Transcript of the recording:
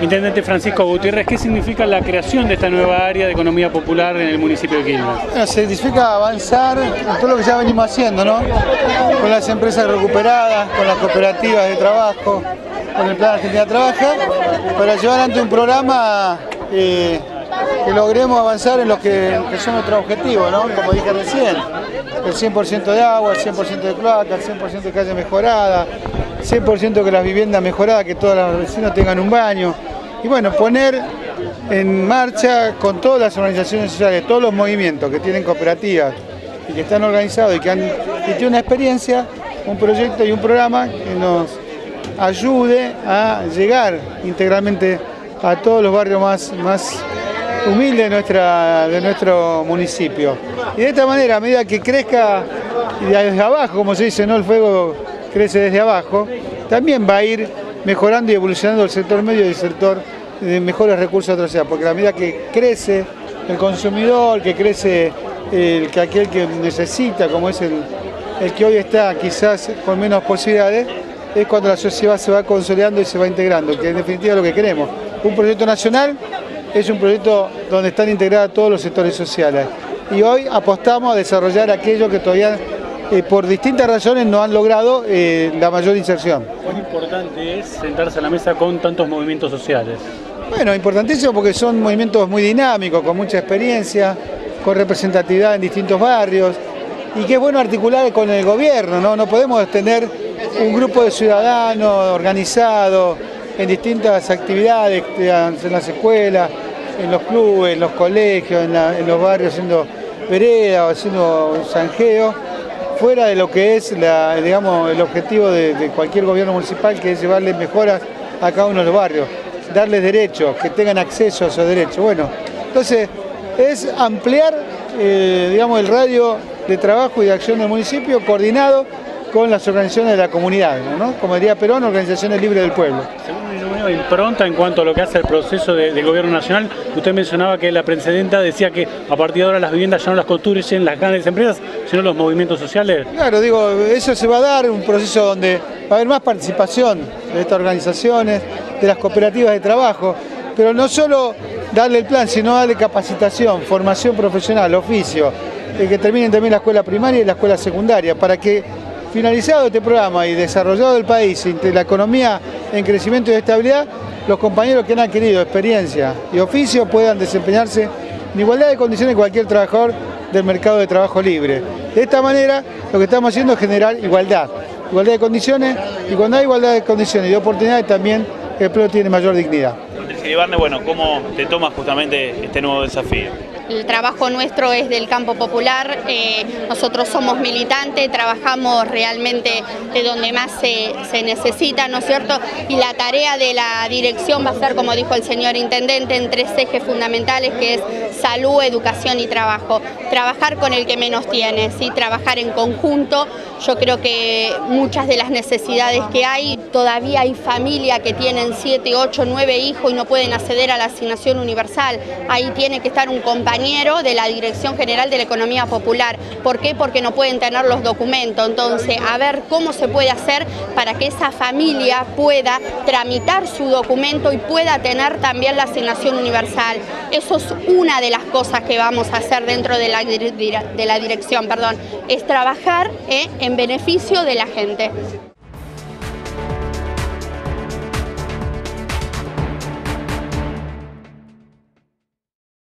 Intendente Francisco Gutiérrez, ¿qué significa la creación de esta nueva área de economía popular en el municipio de Quilmes? Bueno, significa avanzar en todo lo que ya venimos haciendo, ¿no? Con las empresas recuperadas, con las cooperativas de trabajo, con el Plan Argentina Trabaja, para llevar ante un programa que logremos avanzar en lo que son nuestros objetivos, ¿no? Como dije recién, el 100% de agua, el 100% de cloaca, el 100% de calle mejorada, 100% que las viviendas mejoradas, que todos los vecinos tengan un baño. Y bueno, poner en marcha con todas las organizaciones sociales, todos los movimientos que tienen cooperativas y que están organizados y que tienen una experiencia, un proyecto y un programa que nos ayude a llegar integralmente a todos los barrios más humildes de nuestro municipio. Y de esta manera, a medida que crezca desde abajo, como se dice, ¿no? El fuego crece desde abajo, también va a ir mejorando y evolucionando el sector medio y el sector de mejores recursos de la sociedad, porque a medida que crece el consumidor, que crece aquel que necesita, como es el que hoy está quizás con menos posibilidades, es cuando la sociedad se va consolidando y se va integrando, que en definitiva es lo que queremos. Un proyecto nacional es un proyecto donde están integrados todos los sectores sociales y hoy apostamos a desarrollar aquello que todavía por distintas razones no han logrado la mayor inserción. ¿Cuán importante es sentarse a la mesa con tantos movimientos sociales? Bueno, importantísimo porque son movimientos muy dinámicos, con mucha experiencia, con representatividad en distintos barrios y que es bueno articular con el gobierno, ¿no? No podemos tener un grupo de ciudadanos organizados en distintas actividades, en las escuelas, en los clubes, en los colegios, en los barrios haciendo vereda o haciendo zanjeo, fuera de lo que es digamos, el objetivo de cualquier gobierno municipal, que es llevarle mejoras a cada uno de los barrios, darles derechos, que tengan acceso a esos derechos. Bueno, entonces es ampliar digamos, el radio de trabajo y de acción del municipio coordinado con las organizaciones de la comunidad, ¿no? Como diría Perón, organizaciones libres del pueblo. Según una nueva impronta en cuanto a lo que hace el proceso del gobierno nacional, usted mencionaba que la presidenta decía que a partir de ahora las viviendas ya no las construyen las grandes empresas, sino los movimientos sociales. Claro, digo, eso se va a dar, un proceso donde va a haber más participación de estas organizaciones, de las cooperativas de trabajo, pero no solo darle el plan, sino darle capacitación, formación profesional, oficio, que terminen también la escuela primaria y la escuela secundaria, para que finalizado este programa y desarrollado el país, la economía en crecimiento y estabilidad, los compañeros que han adquirido experiencia y oficio puedan desempeñarse en igualdad de condiciones que cualquier trabajador del mercado de trabajo libre. De esta manera, lo que estamos haciendo es generar igualdad de condiciones, y cuando hay igualdad de condiciones y de oportunidades también el empleo tiene mayor dignidad. Patricia Ibarne, bueno, ¿cómo te tomas justamente este nuevo desafío? El trabajo nuestro es del campo popular, nosotros somos militantes, trabajamos realmente de donde más se necesita, ¿no es cierto? Y la tarea de la dirección va a ser, como dijo el señor intendente, en 3 ejes fundamentales, que es salud, educación y trabajo. Trabajar con el que menos tiene, ¿sí? Trabajar en conjunto. Yo creo que muchas de las necesidades que hay, todavía hay familias que tienen 7, 8, 9 hijos y no pueden acceder a la asignación universal. Ahí tiene que estar un compañero de la Dirección General de la Economía Popular. ¿Por qué? Porque no pueden tener los documentos. Entonces, a ver cómo se puede hacer para que esa familia pueda tramitar su documento y pueda tener también la asignación universal. Eso es una de las cosas que vamos a hacer dentro de la dirección, es trabajar en beneficio de la gente.